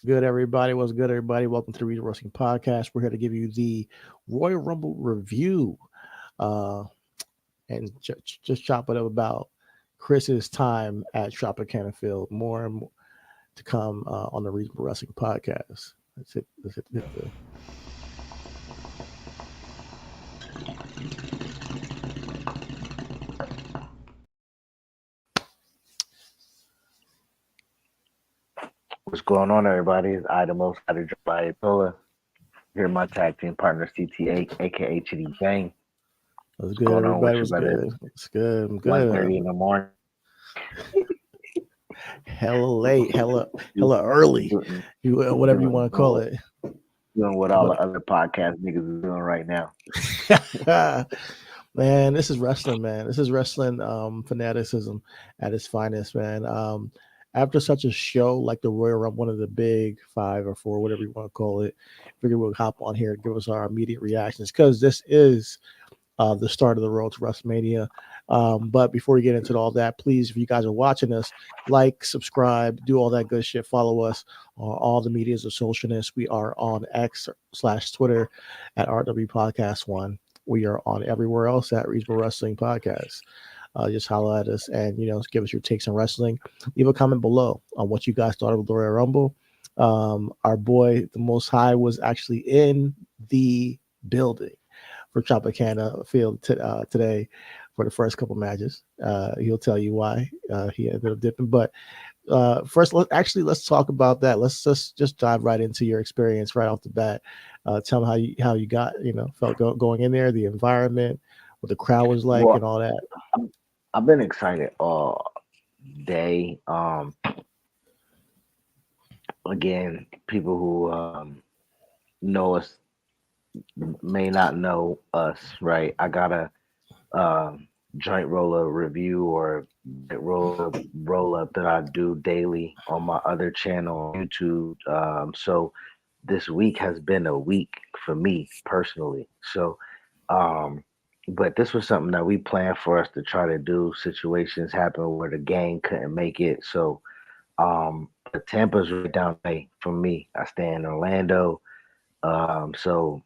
Good, everybody. What's good, everybody? Welcome to the Regional Wrestling Podcast. We're here to give you the Royal Rumble review uh, and just chop it up about Chris's time at Tropicana Field. More and more to come on the Regional Wrestling Podcast. Let's hit the. What's going on, everybody? It's I, the most out of July Pillar. Here, my tag team partner, CTA, aka Chitty Bang. What's What's good, going on with everybody? you, What's brother? good? What's good? I'm One good. thirty in the morning. Hella late, hella early. Doing, You whatever you doing, want to call doing it. doing what all the But other podcast niggas is doing right now. man, this is wrestling, man. This is wrestling fanaticism at its finest, man. After such a show like the Royal Rumble, one of the big five or four, whatever you want to call it, figure we'll hop on here and give us our immediate reactions because this is the start of the road to WrestleMania. But before we get into all that, please, if you guys are watching us, like, subscribe, do all that good shit. Follow us on all the medias of socialness. We are on X/Twitter at RW Podcast One. We are on everywhere else at Regional Wrestling Podcast. Just holler at us and give us your takes on wrestling. Leave a comment below on what you guys thought of the Royal Rumble. Our boy, the Most High, was actually in the building for Tropicana Field today for the first couple matches. He'll tell you why he ended up dipping. But first, let's talk about that. Let's just dive right into your experience right off the bat. Tell them how you got felt going in there, the environment, what the crowd was like, and Well, all that. I've been excited all day. Again, people who know us may not know us, right? I got a joint roller review or roll up that I do daily on my other channel on YouTube. So this week has been a week for me personally. So, um, but this was something that we planned for us to try to do. Situations happen where the gang couldn't make it. So, but Tampa's right down the way from me. I stay in Orlando. So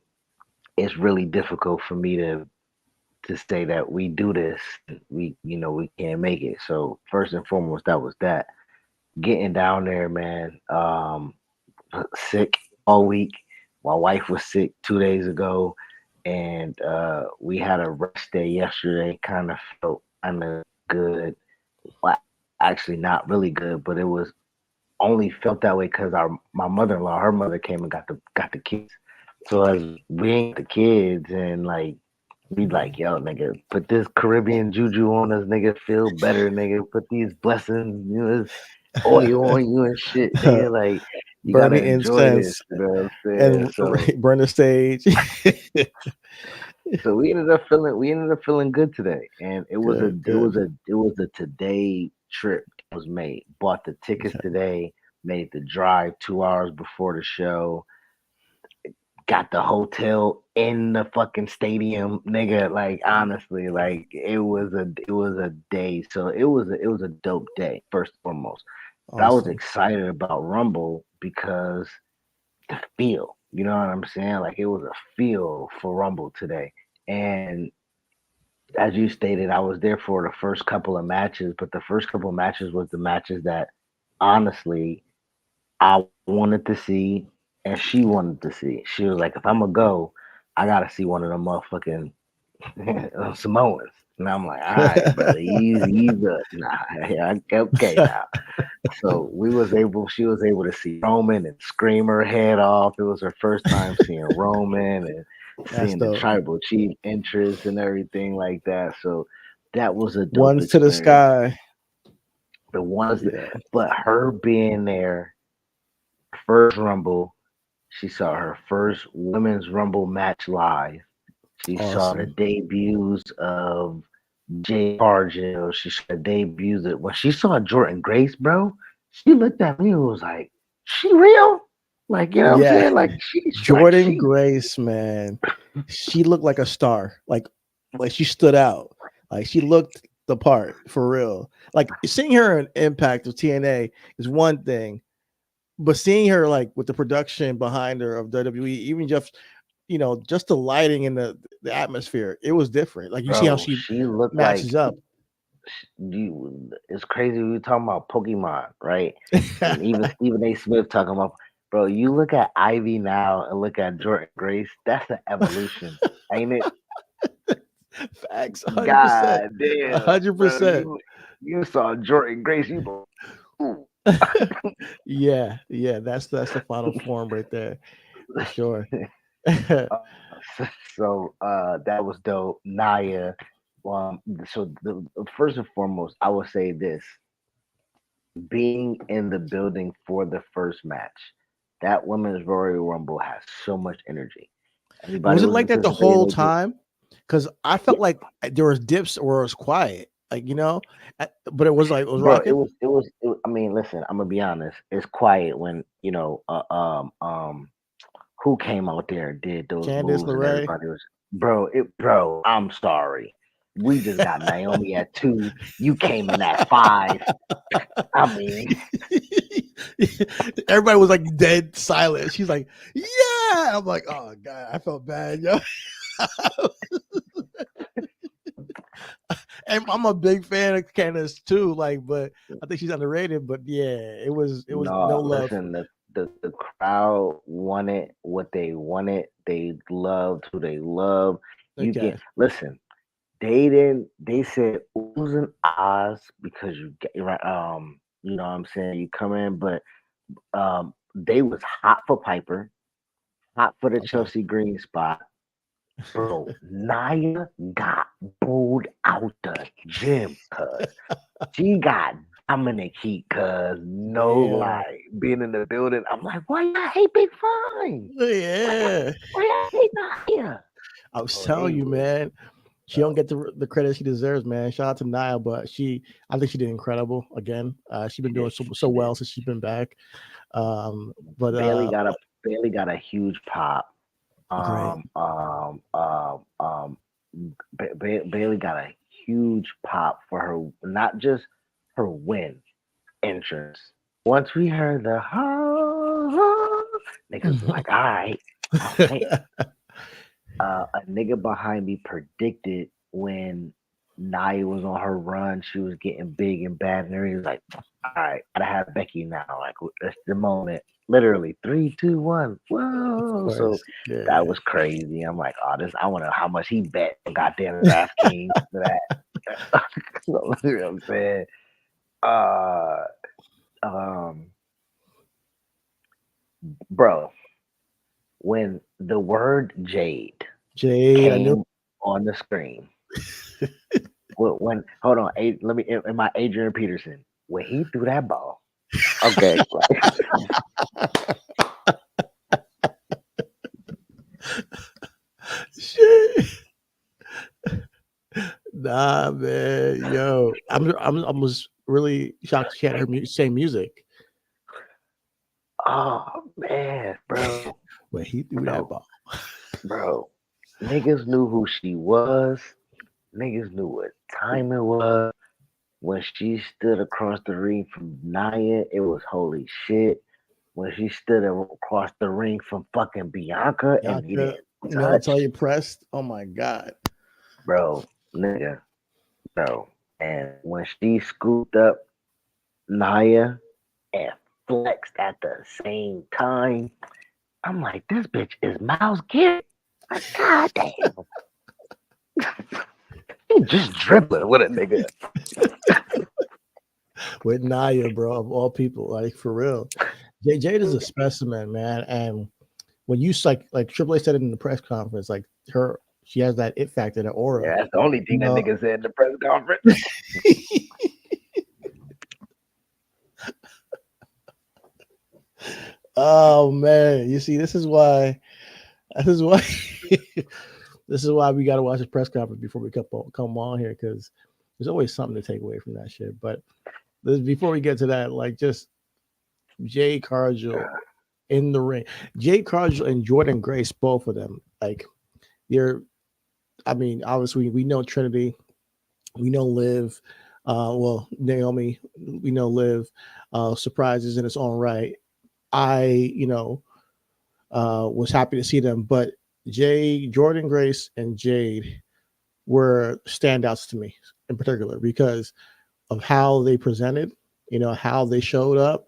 it's really difficult for me to say that we do this, we can't make it. So first and foremost, that was that. Getting down there, man. Sick all week. My wife was sick 2 days ago, and we had a rest day yesterday. Kind of felt kind of good. Well, actually, not really good, but it was only felt that way because our my mother-in-law, her mother came and got the kids. So as we ain't the kids and like we like, yo, nigga, put this Caribbean juju on us, nigga, feel better, nigga. Put these blessings, this oil on you and shit, nigga. Like, you gotta Burning enjoy this, incense you know what I'm saying? and burn the stage. So we ended up feeling good today. And Good, good. it was a today trip that was made. Bought the tickets today, made the drive 2 hours before the show, got the hotel in the fucking stadium, nigga. Like honestly, like it was a day. So it was a dope day, first and foremost. But I was Awesome. excited about Rumble because the feel, you know what I'm saying? Like it was a feel for Rumble today. And as you stated, I was there for the first couple of matches, but the first couple of matches was the matches that honestly I wanted to see and she wanted to see. She was like, if I'm gonna go, I gotta see one of them motherfucking Samoans. And I'm like, all right, brother, ease up. Nah, yeah, okay now. So she was able to see Roman and scream her head off. It was her first time seeing Roman and That's seeing the dope. tribal chief entrance and everything like that. So that was a dope Ones to the experience. sky. The ones, Yeah. but her being there, first Rumble, she saw her first women's Rumble match live. She saw the Awesome. debuts of Jay Cargill. She saw the debuts of when she saw Jordan Grace, bro. She looked at me and was like, "She real?" Like you know what I'm Yeah. saying? Like she's like Jordan Grace, man. She looked like a star. Like she stood out. Like she looked the part for real. Like seeing her in Impact of TNA is one thing, but seeing her like with the production behind her of WWE, even just just the lighting and the atmosphere, it was different. Like you see how Bro, she she looked matches like up. you. It's crazy. We talking about Pokemon, right? And even Stephen A. Smith talking about, bro. You look at Ivy now and look at Jordan Grace. That's an evolution, ain't it? Facts, 100%, God damn, bro. 100%. You saw Jordan Grace. You go, ooh. Yeah, yeah, that's the final form right there for sure. Uh, that was dope. Naya. So first and foremost, I would say this: being in the building for the first match, that women's Royal Rumble has so much energy. Everybody Was it was like that the anticipating whole it. time? Because I Yeah, felt like there was dips where it was quiet, like but it was like it was bro. It rocking. was. It was. It, I mean, listen. I'm gonna be honest. It's quiet when who came out there and did those Candice moves and LeRae. everybody was bro, I'm sorry. We just got Naomi at 2. You came in at 5. I mean, Everybody was like dead silent. She's like, "Yeah." I'm like, "Oh god, I felt bad, yo." And I'm a big fan of Candace too, like, but I think she's underrated. But yeah, it was no no, love for. listen, the crowd wanted what they wanted. They loved who they love. You can Okay, listen, they said oohs and ahs because you get right you know what I'm saying, you come in, but they was hot for Piper, hot for the okay. Chelsea Green spot. Bro, Naya got booed out the gym, cuz she got Dominic heat, cuz no Damn. lie. Being in the building, I'm like, why y'all hate Big Fine? Yeah, Why y'all hate Naya? I was Oh, they telling you, was man. She don't get the credit she deserves, man. Shout out to Niall, but I think she did incredible again. She's been she doing did, so she did. well since she's been back. But Bailey got a Bailey got a huge pop. great. Um, um, um, um, Bailey got a huge pop for her, not just her win entrance. Once we heard the niggas was like, all right. A nigga behind me predicted when Nia was on her run, she was getting big and bad, and he was like, all right, gotta have Becky now. Like, it's the moment. Literally, 3, 2, 1. Of Whoa. So course. that Yeah. was crazy. I'm like, oh, this, I wonder how much he bet on goddamn DraftKings for that. You know what I'm saying? Uh, um, bro, when the word Jade Jade, I knew. came on the screen, when hold on, let me, in my Adrian Peterson, when he threw that ball, okay, like, Shit. Nah, man. Yo, I was really shocked she had her same music oh man, when he threw that bro, ball. bro, niggas knew who she was, niggas knew what time it was. When she stood across the ring from Nia, it was holy shit. When she stood across the ring from fucking Bianca and they Bianca, didn't touch, military pressed. Oh my god. bro, nigga, bro. And when she scooped up Nia and flexed at the same time, I'm like, this bitch is Miles Garrett. Like, god damn. He just dribbling with a nigga. With Naya, bro, of all people, like for real. Jade is a specimen, man. And when you like Triple H said it in the press conference, like she has that it factor, that aura. Yeah, that's the only You thing that know, nigga said in the press conference. oh man, you see, this is why this is why this is why we got to watch the press conference before we come on here, because there's always something to take away from that shit. But before we get to that, like just Jay Cargill in the ring, Jay Cargill and Jordan Grace, both of them, like they're. I mean, obviously we know Trinity, we know Liv, well Naomi, we know Liv. Surprises in its own right. I, was happy to see them. But Jordan Grace, and Jade were standouts to me in particular because of how they presented, how they showed up,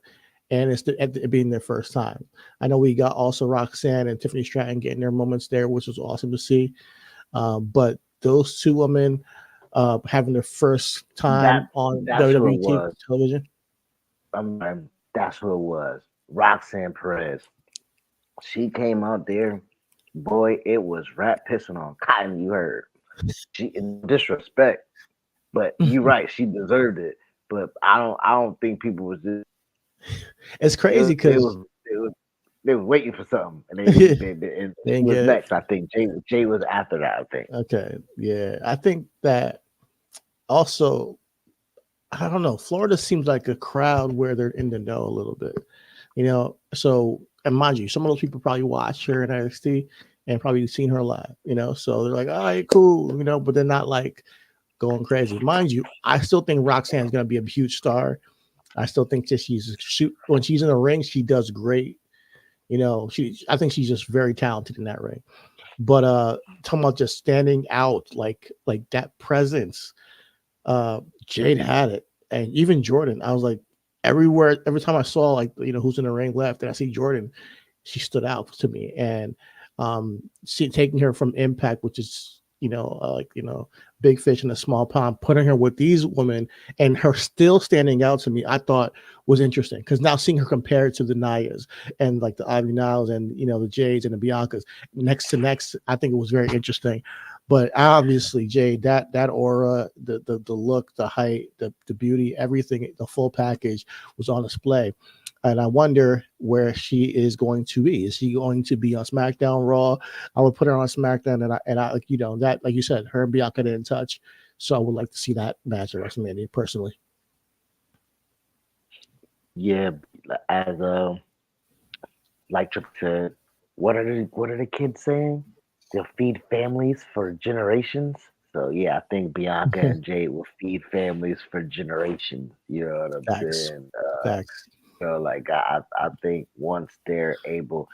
and it being their first time. I know we got also Roxanne and Tiffany Stratton getting their moments there, which was awesome to see. But those two women having their first time on That's what it WWE was. television. That's what it was. Roxanne Perez. She came out there, boy. It was rat pissing on cotton. You heard. She in disrespect, but you're right. She deserved it. But I don't think people was just. It's crazy because They was waiting for something, and they she didn't was get it. next. I think Jay was after that. I think. Okay, yeah, I think that also, I don't know. Florida seems like a crowd where they're in the know a little bit, So, and mind you, some of those people probably watch her in NXT and probably seen her live, So they're like, all right, cool, but they're not like going crazy. Mind you, I still think Roxanne's going to be a huge star. I still think that when she's in the ring, she does great. I think she's just very talented in that ring. But talking about just standing out like that presence, Jade had it, and even Jordan. I was like, every time I saw like who's in the ring left, and I see Jordan, she stood out to me. And taking her from Impact, which is big fish in a small pond, putting her with these women and her still standing out to me, I thought was interesting because now seeing her compared to the Nayas and like the Ivy Niles and the Jades and the Biancas next to next, I think it was very interesting. But obviously, Jade, that aura, the look, the height, the beauty, everything, the full package was on display. And I wonder where she is going to be. Is she going to be on SmackDown, Raw? I would put her on SmackDown, and I that, like you said, her and Bianca didn't touch, so I would like to see that match at WrestleMania personally. Yeah, as like Triple said, what are the kids saying? They'll feed families for generations. So yeah, I think Bianca and Jade will feed families for generations. You know what I'm Facts, saying? facts. Like I think once they're able,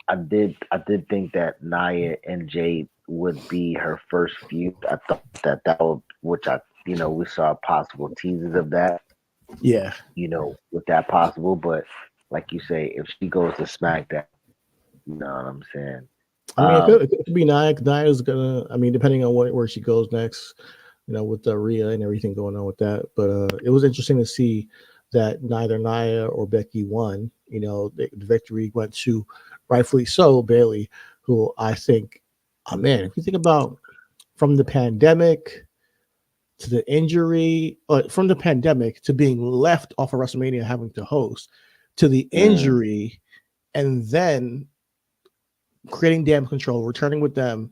I did think that Nia and Jade would be her first feud. I thought that would, which we saw possible teasers of that. Yeah. With that possible, but like you say, if she goes to SmackDown, you know what I'm saying? I mean, it could be Nia. Nia's gonna. I mean, depending on where she goes next, with the Rhea and everything going on with that. But it was interesting to see that neither Nia or Becky won. The victory went to, rightfully so, Bailey, who I think, oh man, if you think about from the pandemic to the injury, from the pandemic to being left off of WrestleMania having to host, to the injury, and then creating Damage Control, returning with them,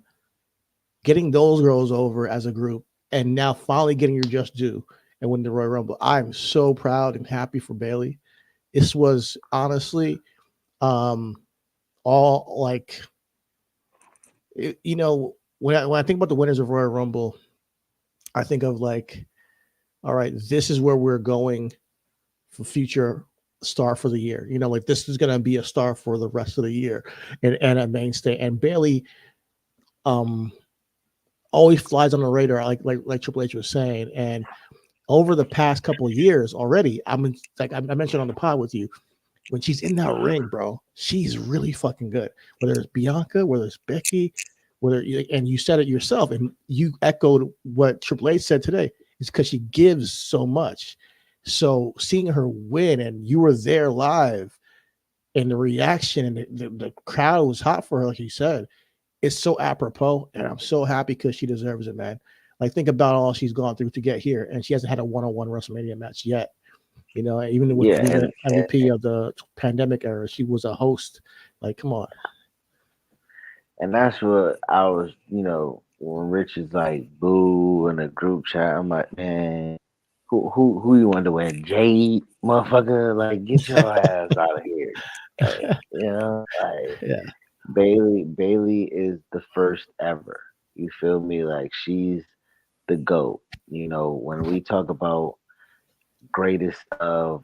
getting those girls over as a group, and now finally getting your just due and win the Royal Rumble. I'm so proud and happy for Bailey. This was honestly all like, when I think about the winners of Royal Rumble, I think of like, all right, this is where we're going for future star for the year. Like this is going to be a star for the rest of the year and a mainstay. And Bailey always flies on the radar, like Triple H was saying. And over the past couple of years already, like I mentioned on the pod with you, when she's in that ring, bro, she's really fucking good. Whether it's Bianca, whether it's Becky, and you said it yourself, and you echoed what Triple H said today, is because she gives so much. So seeing her win, and you were there live, and the reaction and the crowd was hot for her, like you said, it's so apropos, and I'm so happy because she deserves it, man. Like think about all she's gone through to get here, and she hasn't had a one-on-one WrestleMania match yet. Even with Yeah, being the MVP of the pandemic era, she was a host. Like, come on. and that's what I was, when Rich is like boo in a group chat, I'm like, man, who you want to win? Jade, motherfucker, like get your ass out of here. Like, like Yeah. Bailey is the first ever. You feel me? Like she's the GOAT. When we talk about greatest of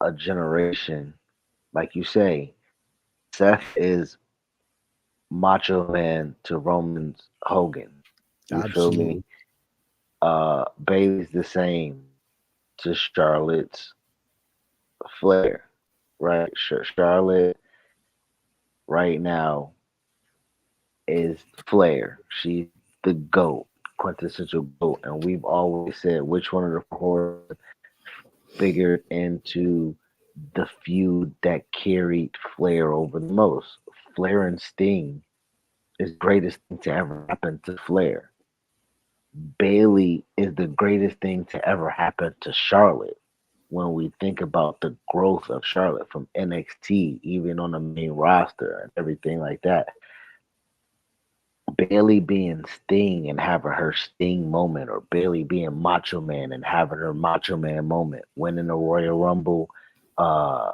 a generation, like you say, Seth is Macho Man to Roman's Hogan. You feel me? Absolutely. Bailey's the same to Charlotte's Flair, right? Charlotte right now is Flair. She's the GOAT, quintessential GOAT. And we've always said which one of the four figured into the feud that carried Flair over the most. Flair and Sting is the greatest thing to ever happen to Flair. Bailey is the greatest thing to ever happen to Charlotte. When we think about the growth of Charlotte from NXT, even on the main roster and everything like that, Bailey being Sting and having her Sting moment, or Bailey being Macho Man and having her Macho Man moment, winning the Royal Rumble, uh,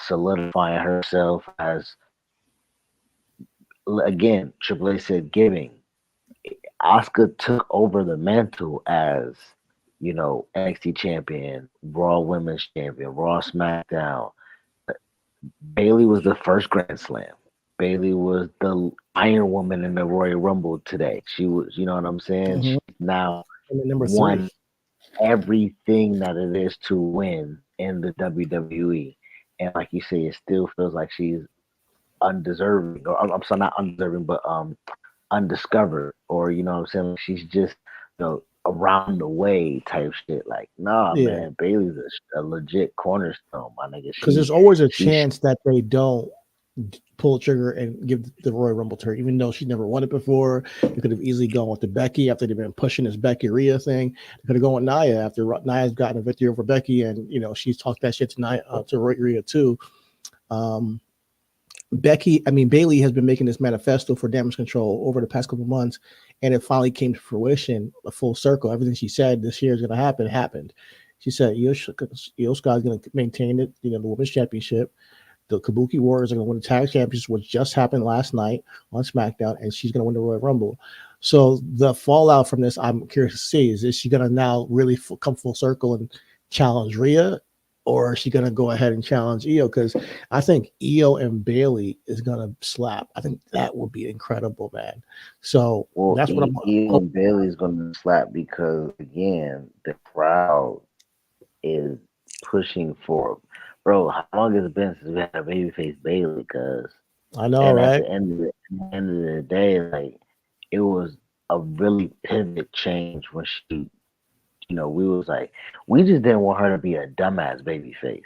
solidifying herself as, again, Triple H said giving. Asuka took over the mantle as, NXT champion, Raw Women's champion, Raw SmackDown. Bailey was the first Grand Slam. Bailey was the Iron Woman in the Royal Rumble today. She was, you know what I'm saying? Mm-hmm. She's now Number won 3. everything that it is to win in the WWE. And like you say, it still feels like she's undeserving, or I'm sorry, not undeserving, but undiscovered, or you know what I'm saying? She's just, around the way type shit. Like, nah, Yeah, man, Bailey's a legit cornerstone, my nigga. because She there's always a she chance that they don't pull the trigger and give the Royal Rumble to her, even though she never won it before. They could have easily gone with the Becky after they've been pushing this Becky Rhea thing. They could have gone with Nia after Nia's gotten a victory over Becky, and she's talked that shit to Nia, to Rhea too. Bailey has been making this manifesto for Damage Control over the past couple of months, and it finally came to fruition, a full circle. Everything she said this year is going to happen happened. She said Io Sky is going to maintain it, the women's championship. The Kabuki Warriors are going to win the tag championship, which just happened last night on SmackDown, and she's going to win the Royal Rumble. So the fallout from this, I'm curious to see, is she going to now really come full circle and challenge Rhea, or is she going to go ahead and challenge Io? Because I think Io and Bailey is going to slap. I think that would be incredible, man. So well, that's what I'm. Ian Bailey's gonna slap because again, the crowd is pushing for. Bro, how long has it been since we had a babyface Bailey? Because I know, and at right? the end of the day, like, it was a really pivot change when she, we was like, we just didn't want her to be a dumbass babyface,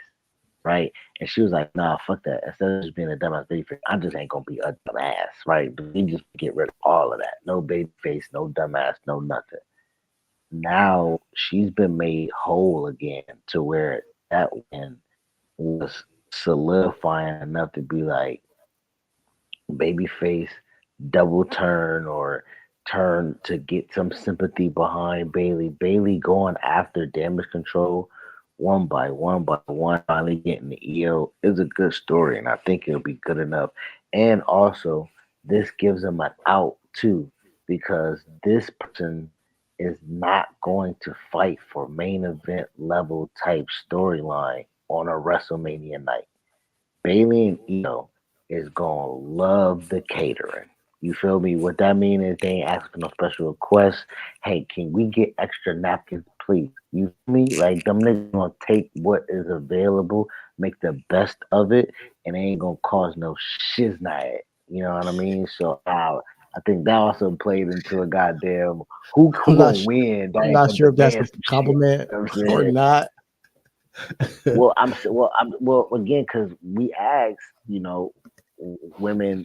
right? And she was like, nah, fuck that. Instead of just being a dumbass babyface, I just ain't gonna be a dumbass, right? We just get rid of all of that. No babyface, no dumbass, no nothing. Now she's been made whole again to where that win was solidifying enough to be like, babyface double turn, or turn to get some sympathy behind Bailey. Bailey going after Damage Control one by one, finally getting the EO is a good story, and I think it'll be good enough. And also, this gives them an out too, because this person is not going to fight for main event level type storyline on a WrestleMania night. Bailey and Io is gonna love the catering. You feel me? What that mean is they ain't asking no special requests. Hey, can we get extra napkins, please? You feel me? Like, them niggas gonna take what is available, make the best of it, and they ain't gonna cause no shiznit. You know what I mean? So I think that also played into a goddamn who I'm not. gonna win. That I'm ain't not gonna sure if that's a demand some shit. compliment You know what I'm or saying? not. Well, again, because we ask, women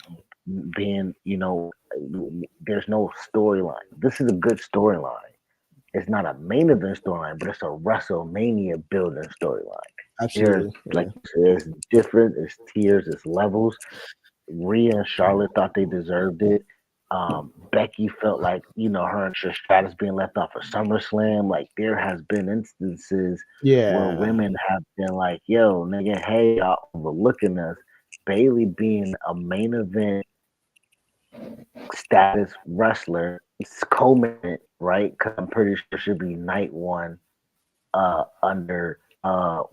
being, there's no storyline. This is a good storyline. It's not a main event storyline, but it's a WrestleMania building storyline. There's, Absolutely. like Yeah. you said, it's different. It's tiers. It's levels. Rhea and Charlotte thought they deserved it. Becky felt like, her and Trish Stratus being left off of SummerSlam. Like, there has been instances where Yeah. women have been like, yo, nigga, hey, y'all overlooking us. Bailey being a main event status wrestler, it's co-main, right? Because I'm pretty sure she'll be night one under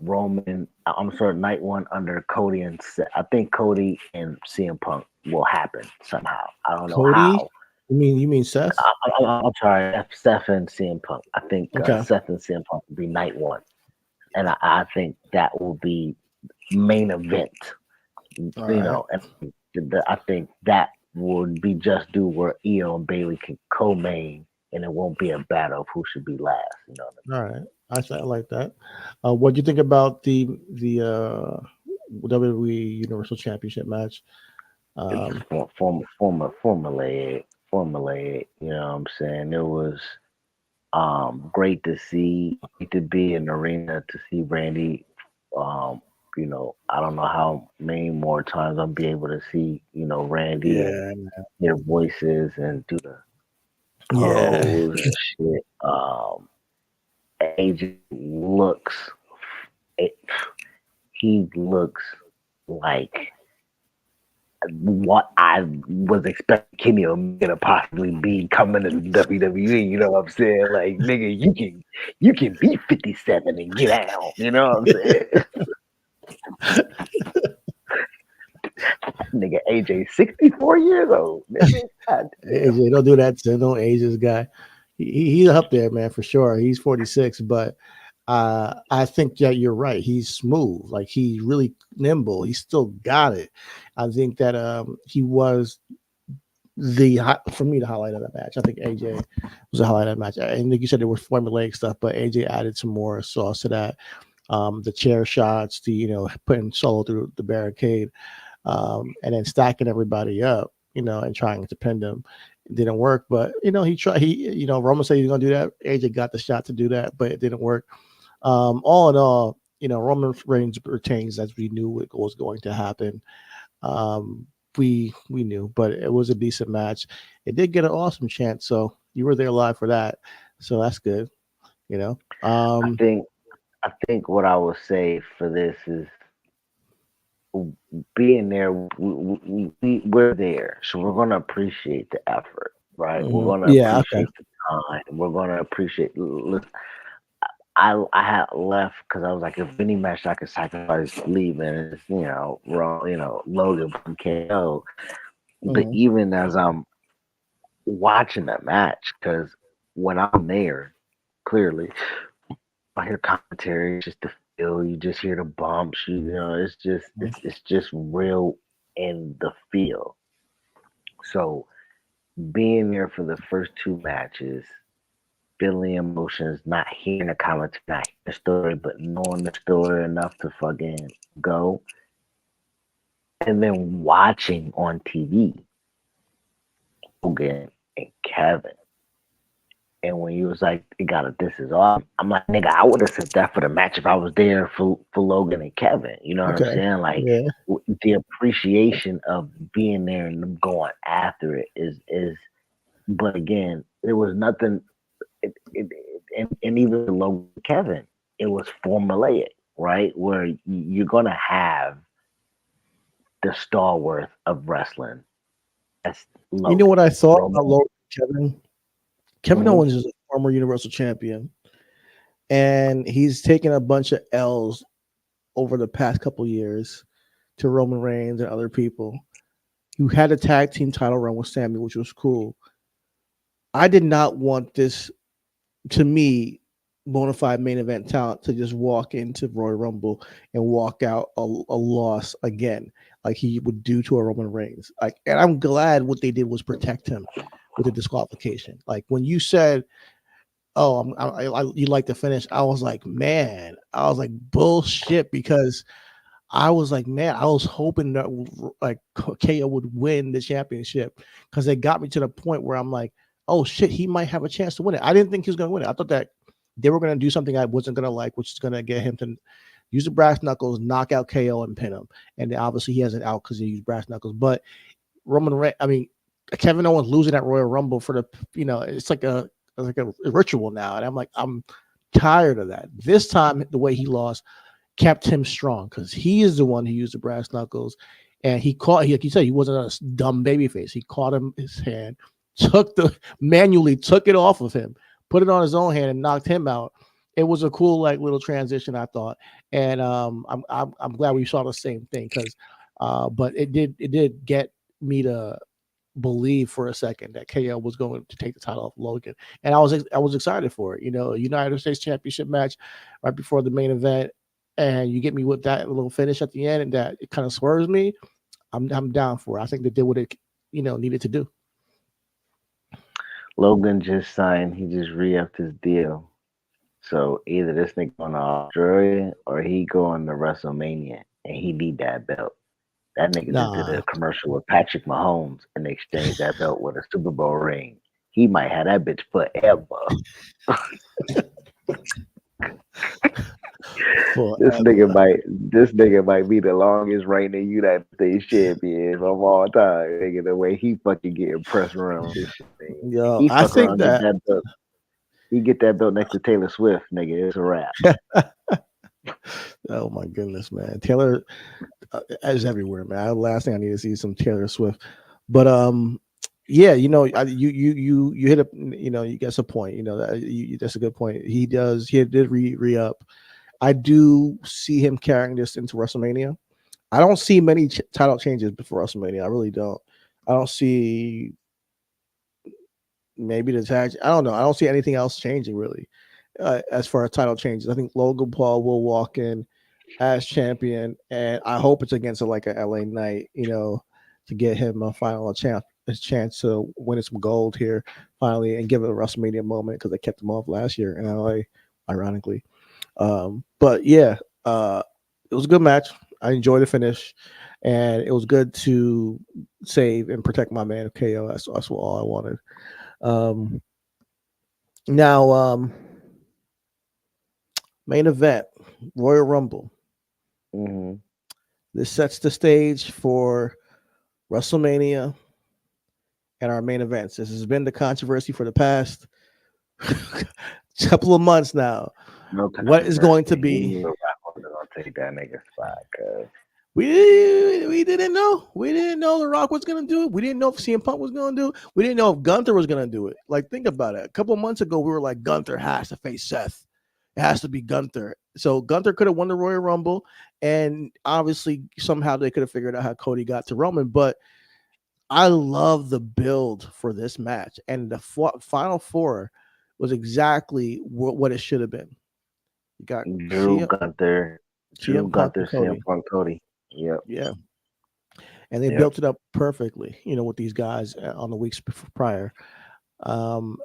Roman. I'm sorry, night one under Cody and I think Cody and CM Punk will happen somehow. I don't know Cody, how. you mean Seth? I'm sorry, Seth and CM Punk. I think Okay. Seth and CM Punk will be night one, and I think that will be main event. All right. And I think that would be just do where Io and Bailey can co-main, and it won't be a battle of who should be last. You know what All right. I like that. What do you think about the WWE Universal Championship match? I mean? It's Um, just formulaic. You know what I'm saying? It was great to see, to be in the arena to see Randy. Um, I don't know how many more times I'll be able to see, Randy and yeah, their voices and do the yeah. pose and shit. AJ looks, it, he looks like what I was expecting Kenny Omega to possibly be coming to WWE. You know what I'm saying? Like, nigga, you can be 57 and get out. You know what I'm saying? Nigga, AJ 64 years old. Nigga, God damn. AJ, don't do that to no age this guy. He's up there, man, for sure. He's 46, but I think that you're right. He's smooth, like he's really nimble. He still got it. I think that he was for me the highlight of that match. I think AJ was the highlight of that match. And like you said, there was formulaic stuff, but AJ added some more sauce to that. The chair shots, putting Solo through the barricade, and then stacking everybody up, and trying to pin them. It didn't work, but he tried. Roman said he was gonna do that. AJ got the shot to do that, but it didn't work. All in all, Roman Reigns retains as we knew it was going to happen. We knew, but it was a decent match. It did get an awesome chant, so you were there live for that, so that's good. I think what I would say for this is being there. We're there, so we're gonna appreciate the effort, right? We're gonna appreciate the time. We're gonna appreciate. I had left because I was like, if any match I could sacrifice leaving, it's Logan from KO. But even as I'm watching that match, because when I'm there, clearly I hear commentary, just the feel. You just hear the bumps. It's just real in the feel. So being there for the first two matches, feeling emotions, not hearing the comments, not hearing the story, but knowing the story enough to fucking go. And then watching on TV Hogan and Kevin. And when you was like, this is awesome. I'm like, nigga, I would have said that for the match if I was there for Logan and Kevin. You know what I'm saying? Like, the appreciation of being there and them going after it is. But again, there was nothing. And even Logan and Kevin, it was formulaic, right? Where you're gonna have the stalwart of wrestling. That's Logan. You know what I thought about Logan and Kevin? Kevin Owens is a former Universal Champion, and he's taken a bunch of L's over the past couple years to Roman Reigns and other people. You had a tag team title run with Sammy, which was cool. I did not want this, to me, bona fide main event talent to just walk into Royal Rumble and walk out a loss again, like he would do to a Roman Reigns. And I'm glad what they did was protect him with the disqualification. Like when you said, "Oh, you like to finish," I was like, man, bullshit, because I was like, man, I was hoping that like KO would win the championship, because they got me to the point where I'm like, oh shit, he might have a chance to win it. I didn't think he was going to win it. I thought that they were going to do something I wasn't going to like, which is going to get him to use the brass knuckles, knock out KO, and pin him. And then obviously he has an out because he used brass knuckles. But Kevin Owens losing at Royal Rumble for the, it's like a ritual now. And I'm like, I'm tired of that. This time, the way he lost kept him strong, because he is the one who used the brass knuckles. And like you said, he wasn't a dumb baby face. He caught him his hand, manually took it off of him, put it on his own hand, and knocked him out. it was a cool like little transition, I thought, and I'm glad we saw the same thing because, but it did get me to believe for a second that KO was going to take the title off Logan, and I was excited for it. United States Championship match right before the main event, and you get me with that little finish at the end, and that it kind of swerves me. I'm down for it. I think they did what it needed to do. Logan just signed. He just re-upped his deal. So either this nigga going to Australia or he going to WrestleMania, and he need that belt. That nigga just did Nah, a commercial with Patrick Mahomes and exchanged that belt with a Super Bowl ring. He might have that bitch forever. forever. This nigga might be the longest reigning United States champion of all time. Nigga, the way he fucking getting pressed around with this shit, man. Yo, He I fuck think around, get that. that belt. He get that belt next to Taylor Swift, nigga. It's a wrap. Oh my goodness, man. Taylor is everywhere, man. Last thing I need to see is some Taylor Swift. But yeah, you hit up, you get a point. That's a good point. He did re up. I do see him carrying this into WrestleMania. I don't see many title changes before WrestleMania. I really don't. I don't see maybe the tag. I don't know. I don't see anything else changing really. As far as title changes, I think Logan Paul will walk in as champion, and I hope it's against like a LA Knight, to get him a chance to win some gold here finally and give it a WrestleMania moment because they kept him off last year in LA, ironically. But yeah, it was a good match. I enjoyed the finish, and it was good to save and protect my man KO. That's all I wanted. Um, now, main event, Royal Rumble. Hmm. This sets the stage for WrestleMania and our main events. This has been the controversy for the past couple of months now. No What is going to controversy. He be? knew Rock was gonna take that nigga spot, cuz. We didn't know. We didn't know The Rock was gonna do it. We didn't know if CM Punk was gonna do it. We didn't know if Gunther was gonna do it. Like, think about it. A couple of months ago, we were like, Gunther has to face Seth. It has to be Gunther. So Gunther could have won the Royal Rumble, and obviously somehow they could have figured out how Cody got to Roman. But I love the build for this match, and the final four was exactly what it should have been. You got Drew Gunther, CM Punk and CM Cody. Punk, Cody. Yep, Yeah, and they yep. built it up perfectly. With these guys on the weeks prior.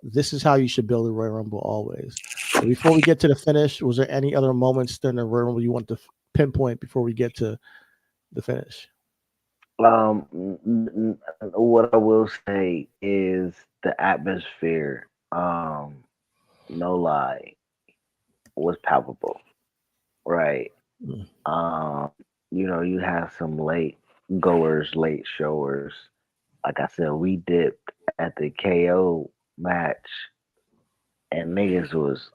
This is how you should build a Royal Rumble always. But before we get to the finish, was there any other moments during the Royal Rumble you want to pinpoint before we get to the finish? What I will say is the atmosphere. No lie, was palpable, right? Mm. You have some late goers, late showers. Like I said, we dipped at the KO match, and niggas was,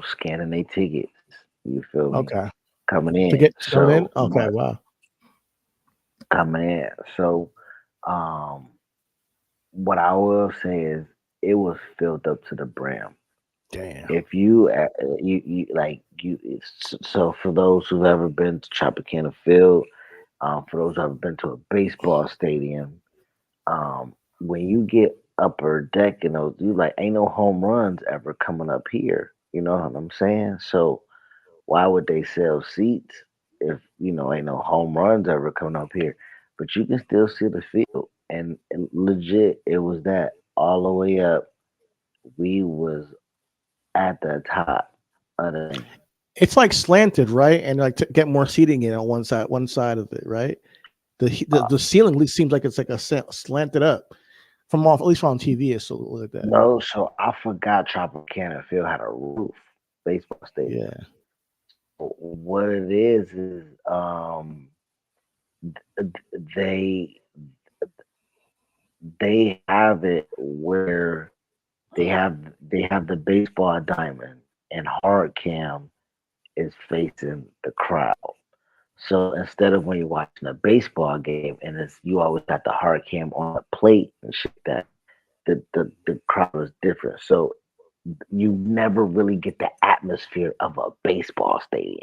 scanning their tickets. You feel me? Okay. Coming To in. get coming in? So, Okay, wow. coming in. So, um, what I will say is it was filled up to the brim. Damn. If you so for those who've ever been to Tropicana Field, for those who've ever been to a baseball stadium, when you get upper deck and those, you like ain't no home runs ever coming up here. You know what I'm saying? So why would they sell seats if ain't no home runs ever coming up here? But you can still see the field, and legit, it was that all the way up. We was at the top of the thing. It's like slanted, right? And like to get more seating in on one side of it, right? The ceiling at least seems like it's like slanted up from off, at least on TV. It's so like that. No, so I forgot Tropicana Field had a roof, baseball stadium. Yeah. What it is they they have it where they have the baseball diamond, and hard cam is facing the crowd. So instead of when you're watching a baseball game and you always got the hard cam on the plate and shit, that the crowd is different. So you never really get the atmosphere of a baseball stadium.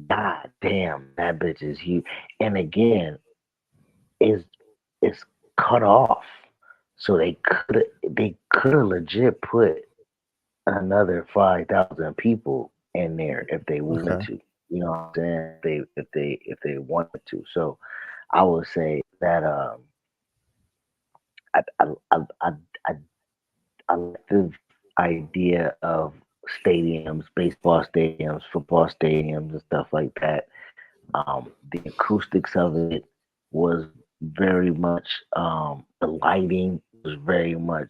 God damn, that bitch is huge. And again, is it's cut off. So they could have legit put another 5,000 people in there if they wanted Okay. to. You know what I'm saying? If they wanted to. So I would say that I I I I, I, I like the idea of stadiums, baseball stadiums, football stadiums, and stuff like that. The acoustics of it was very much the lighting was very much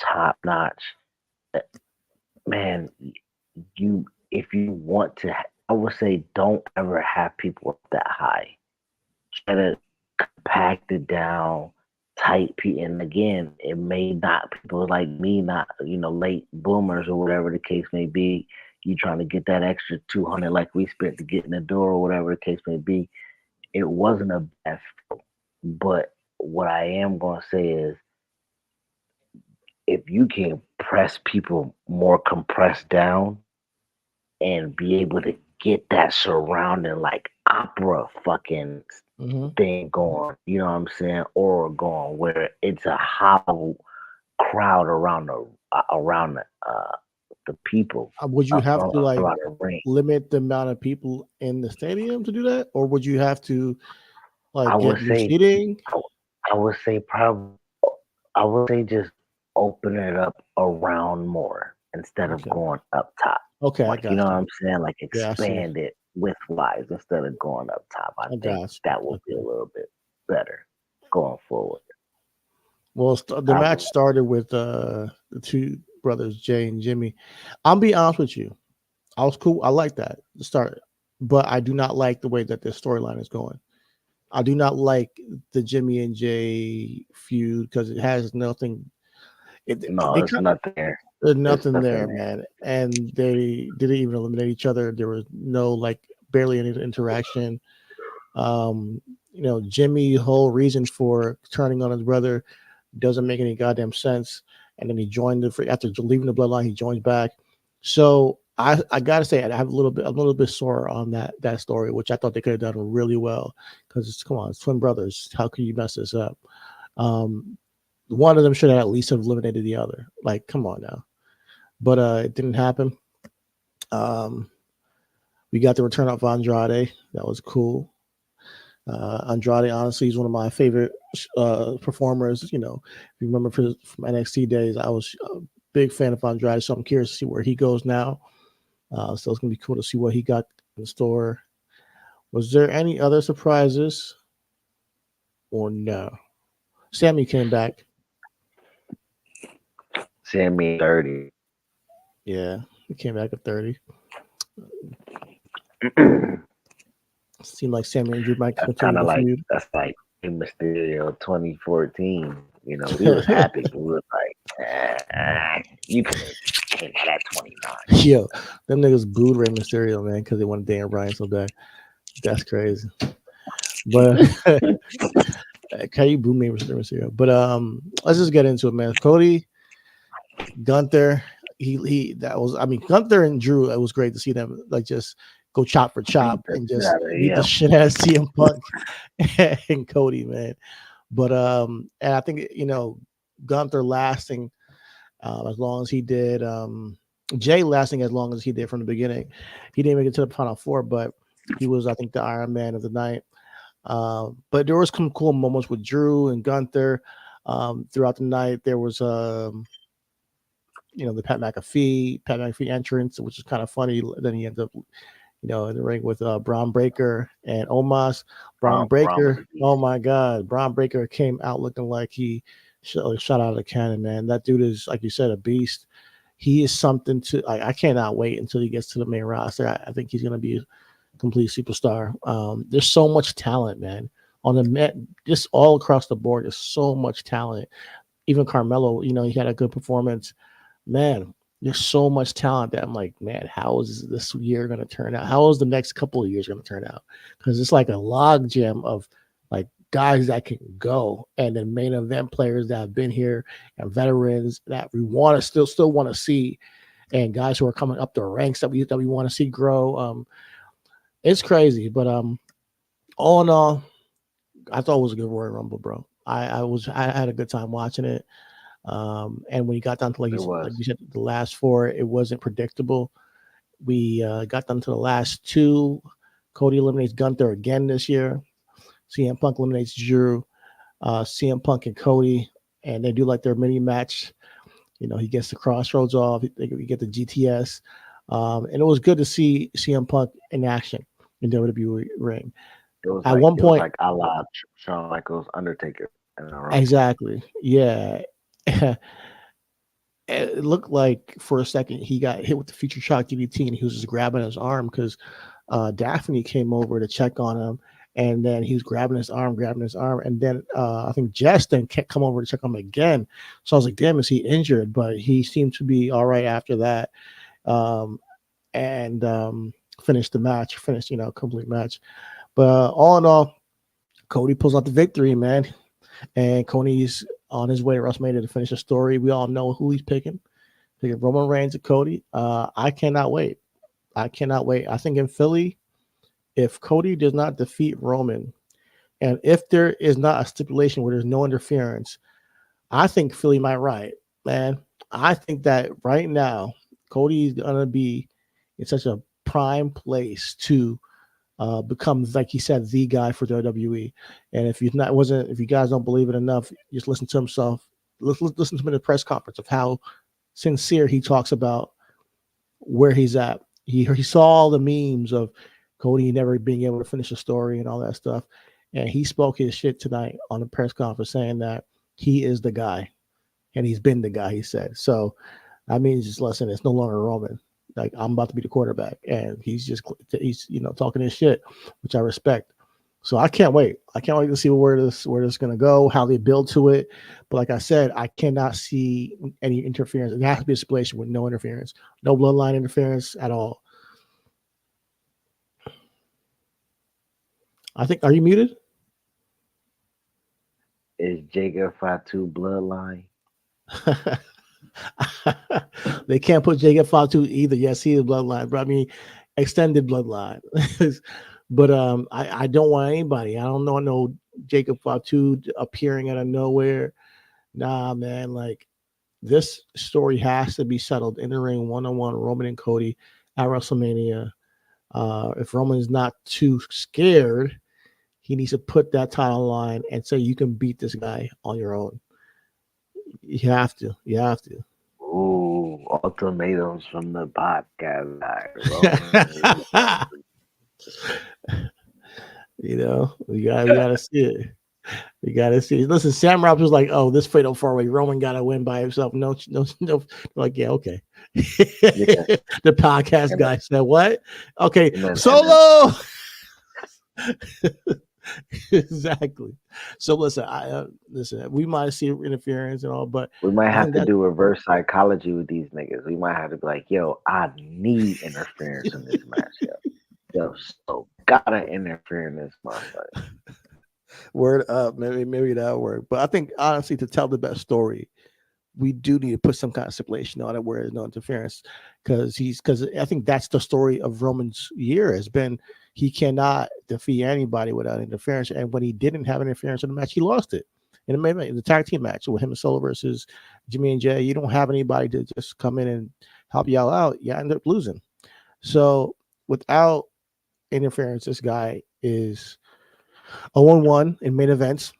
top notch. Uh, Man, you if you want to, I would say don't ever have people up that high. Try to compact it down, tight. And again, it may not people like me, not late boomers or whatever the case may be. You trying to get that extra 200 like we spent to get in the door or whatever the case may be. It wasn't a bad feel, but what I am gonna say is if you can press people more compressed down and be able to get that surrounding like opera fucking Hmm. thing going, you know what I'm saying, or going where it's a hollow crowd around the people Would you have to like around the ring. limit the amount of people in the stadium to do that, or would you have to I like would get new say seating? I, I would say probably I would say just open it up around more instead of Okay. going up top. Okay, I Like you know got what you. I'm saying? Like Yeah, I see. expand it widthwise instead of going up top. I I think got you. that will be a Okay. little bit better going forward. Well, the I match would started with the two brothers, Jay and Jimmy. I'll be honest with you. I was cool. I like that to start, but I do not like the way that this storyline is going. I do not like the Jimmy and Jay feud because it has nothing. no, They it's kind nothing there. there's There's nothing nothing there, there. man. And they didn't even eliminate each other. There was no like barely any interaction. Um, Jimmy whole reason for turning on his brother doesn't make any goddamn sense. And then he joined after leaving the bloodline, he joins back. So I gotta say I have a little bit sore on that story, which I thought they could have done really well because come on, it's twin brothers. How can you mess this up? Um, one of them should have at least have eliminated the other. Like, come on now. But it didn't happen. Um, we got the return of Andrade. That was cool. Andrade, honestly, is one of my favorite performers. If you remember from NXT days, I was a big fan of Andrade, so I'm curious to see where he goes now. So it's gonna be cool to see what he got in store. Was there any other surprises or no? Sammy came back. Sammy 30. Yeah, he came back at 30. Seemed like Sammy and Drew might That's continue kind of the like feud. Rey Mysterio 2014. We was happy, but we was like, you could have that 29. Yo, them niggas booed Rey Mysterio, man, because they wanted Daniel Bryan so bad. That's crazy. But can you boo me, Rey Mysterio? But let's just get into it, man. Cody, Gunther, he that was. I mean, Gunther and Drew. It was great to see them like just go chop for Beat chop the and shit just out of beat the him. shit out of CM Punk and Cody, man. But and I think Gunther lasting as long as he did. Jay lasting as long as he did from the beginning. He didn't make it to the final four, but he was, I think, the Iron Man of the night. But there was some cool moments with Drew and Gunther throughout the night. There was the Pat McAfee entrance, which is kind of funny. Then he ends up, in the ring with Braun Breaker and Omos. Braun Braun was Breaker, a beast. oh my God, Braun Breaker came out looking like he shot out of a cannon, man. That dude is, like you said, a beast. He is something to. I cannot wait until he gets to the main roster. I think he's going to be a complete superstar. There's so much talent, man. On the net, just all across the board, there's so much talent. Even Carmelo, he had a good performance. Man, there's so much talent that I'm like, man, how is this year going to turn out? How is the next couple of years going to turn out? Because it's like a log jam of like guys that can go, and then main event players that have been here and veterans that we want to still want to see, and guys who are coming up the ranks that we want to see grow. It's crazy, but all in all, I thought it was a good Royal Rumble, bro. I had a good time watching it. And when you got down to like you said, the last four, it wasn't predictable. We got down to the last two. Cody eliminates Gunther again this year. CM Punk eliminates Drew. CM Punk and Cody, and they do like their mini match. You know, he gets the Crossroads off. We get the GTS, and it was good to see CM Punk in action in WWE ring. It was At one point, like a la Shawn Michaels, Undertaker. Exactly. Yeah. It looked like for a second he got hit with the Future Shock DDT, and he was just grabbing his arm because Daphne came over to check on him, and then he was grabbing his arm, and then I think Jess then come over to check on him again. So I was like, "Damn, is he injured?" But he seemed to be all right after that, and finished the match, complete match. But all in all, Cody pulls out the victory, man, and Cody's on his way to WrestleMania to finish the story. We all know who he's picking Roman Reigns and Cody. I cannot wait. I think in Philly, if Cody does not defeat Roman, and if there is not a stipulation where there's no interference, I think Philly might riot, man. I think that right now, Cody is going to be in such a prime place to becomes, like he said, the guy for WWE. And if you guys don't believe it enough, just listen to himself. Listen to him in the press conference of how sincere he talks about where he's at. He saw all the memes of Cody never being able to finish a story and all that stuff, and he spoke his shit tonight on the press conference, saying that he is the guy, and he's been the guy. He said so. I mean, just listen. It's no longer Roman. Like, I'm about to be the quarterback, and he's talking his shit, which I respect. So I can't wait. I can't wait to see where this is going to go, how they build to it. But like I said, I cannot see any interference. It has to be a situation with no interference, no bloodline interference at all. I think. Are you muted? Is Jacob Fatu bloodline? They can't put Jacob Fatu either. Yes, he is bloodline, but I mean extended bloodline. But I don't want anybody. I don't know no Jacob Fatu appearing out of nowhere. Nah, man. Like, this story has to be settled in the ring, 1-on-1, Roman and Cody at WrestleMania. If Roman is not too scared, he needs to put that title on line and say you can beat this guy on your own. You have to. Ooh, ultimatums from the podcast. We gotta see it. We gotta see it. Listen, Sam Roberts was like, "Oh, this fatal four-way, Roman gotta win by himself." No. Like, yeah, okay. Yeah. The podcast guy said, "What? Okay, Solo." Exactly. So listen. We might see interference and all, but we might have to do reverse psychology with these niggas. We might have to be like, "Yo, I need interference in this match, yo, so gotta interfere in this motherfucker." Word up, maybe that'll work. But I think honestly, to tell the best story, we do need to put some kind of stipulation on it where there's no interference, because I think that's the story of Roman's year has been. He cannot defeat anybody without interference. And when he didn't have interference in the match, he lost it. In the tag team match with him and Solo versus Jimmy and Jay, you don't have anybody to just come in and help y'all out. You end up losing. So without interference, this guy is 0-1 in main events.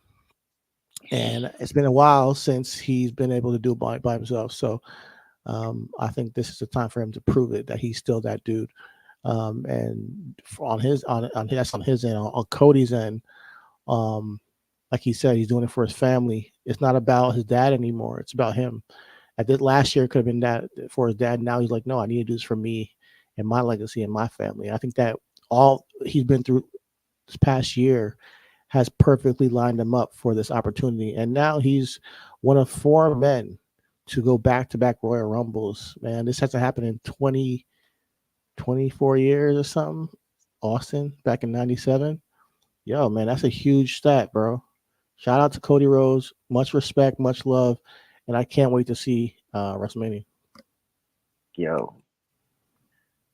And it's been a while since he's been able to do it by himself. So I think this is the time for him to prove it, that he's still that dude. And on his end, on Cody's end, like he said, he's doing it for his family. It's not about his dad anymore. It's about him. At this last year could have been that for his dad. Now he's like, no, I need to do this for me and my legacy and my family. I think that all he's been through this past year has perfectly lined him up for this opportunity. And now he's one of 4 men to go back-to-back Royal Rumbles. Man, this hasn't happened in 24 years or something. Austin back in 97. Yo, man, that's a huge stat, bro. Shout out to Cody Rhodes. Much respect, much love, and I can't wait to see WrestleMania. Yo,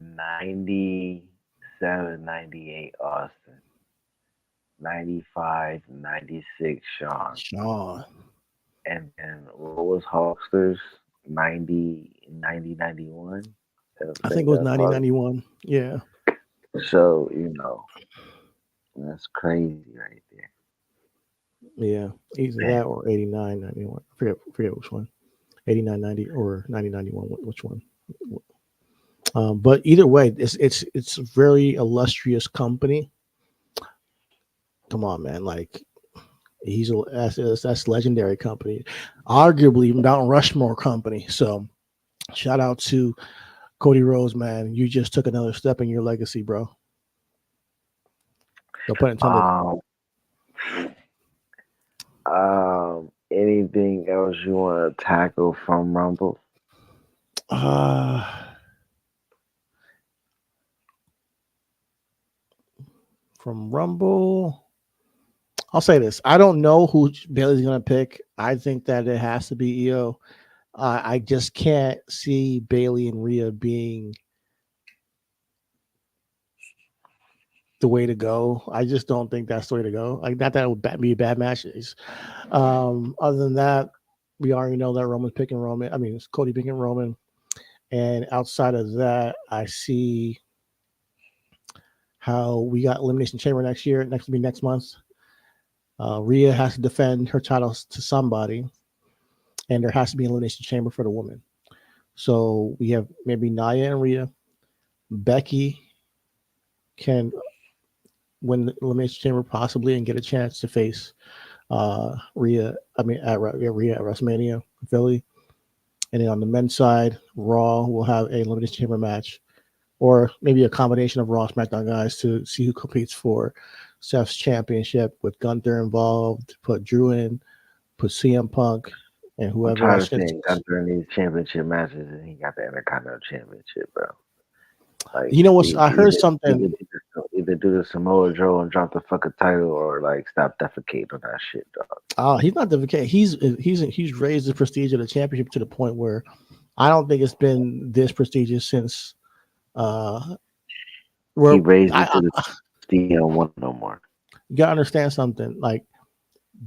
97, 98 Austin, 95, 96 Sean, Sean, and then what was Hulkster's 90, 90, 91? I I think think it was that's 1991. Yeah, so that's crazy right there. yeah. Either Man, that or 89, 91. Forget which one. 89, 90, or 90, 91. Which one? But either way, it's a very illustrious company. Come on, man. Like that's legendary company, arguably Mount Rushmore company. So shout out to Cody Rhodes, man. You just took another step in your legacy, bro. No pun intended. um, anything else you want to tackle from Rumble? Uh, from Rumble, I'll say this: I don't know who Bailey's gonna pick. I think that it has to be EO. I just can't see Bailey and Rhea being the way to go. I just don't think that's the way to go. Like, not that it would be bad matches. Other than that, we already know that Roman's picking Roman. I mean, it's Cody picking Roman. And outside of that, I see how we got Elimination Chamber next month. Rhea has to defend her titles to somebody, and there has to be an Elimination Chamber for the woman. So we have maybe Nia and Rhea. Becky can win the Elimination Chamber possibly and get a chance to face Rhea. I mean, Rhea at WrestleMania, Philly. And then on the men's side, Raw will have a Elimination Chamber match, or maybe a combination of Raw SmackDown guys to see who competes for Seth's championship with Gunther involved. Put Drew in, put CM Punk, and I'm whoever tired else. of seeing Gunther in these championship matches, and he got the Intercontinental Championship, bro. Like, You know what? I heard something. either do the Samoa Joe and drop the fucking title, or like stop defecating on that shit, dog. He's not the case. He's raised the prestige of the championship to the point where I don't think it's been this prestigious since. He Well, raised it to the one no more. you gotta understand something. Like,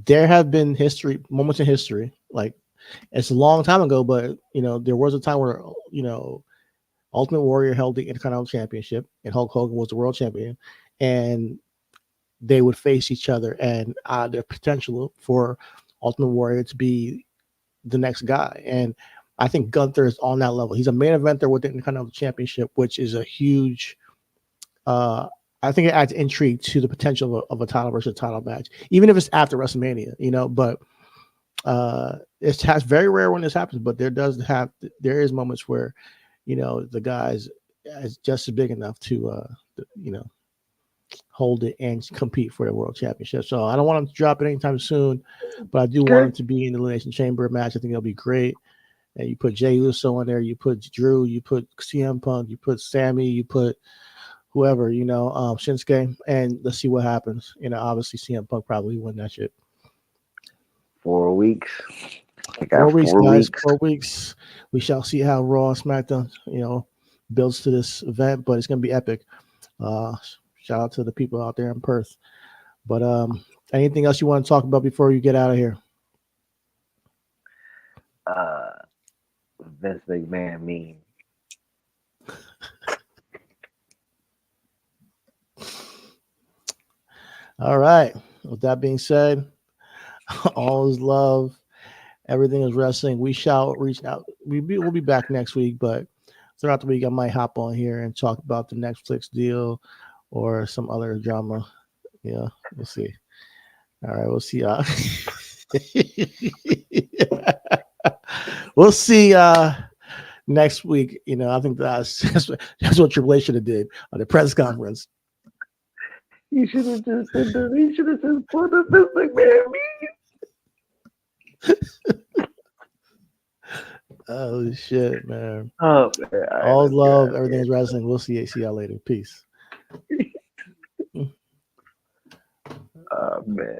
there have been moments in history. Like, it's a long time ago, but there was a time where Ultimate Warrior held the Intercontinental Championship, and Hulk Hogan was the world champion, and they would face each other, and their potential for Ultimate Warrior to be the next guy. And I think Gunther is on that level. He's a main eventer with the Intercontinental Championship, which is a huge. I think it adds intrigue to the potential of a title versus title match, even if it's after WrestleMania. But it's very rare when this happens. But there is moments where the guys is just big enough to hold it and compete for the world championship. So I don't want him to drop it anytime soon, but I do want him to be in the Elimination Chamber match. I think it'll be great. And you put Jey Uso in there, you put Drew, you put CM Punk, you put Sammy, you put whoever, Shinsuke, and let's see what happens. Obviously CM Punk probably win that shit. 4 weeks. 4 weeks, guys. 4 weeks. We shall see how Raw and SmackDown, builds to this event, but it's gonna be epic. Shout out to the people out there in Perth. But anything else you want to talk about before you get out of here? Vince McMahon meme. All right. With that being said, all is love. Everything is wrestling. We shall reach out. We'll be back next week, but throughout the week, I might hop on here and talk about the Netflix deal or some other drama. Yeah, we'll see. All right, we'll see. We'll see next week. I think that's what Triple H should have did on the press conference. You should have just said that. He should have just put the Vince McMahon meme. Oh shit, man. Oh man. All love, everything's wrestling. We'll see y'all later. Peace. man.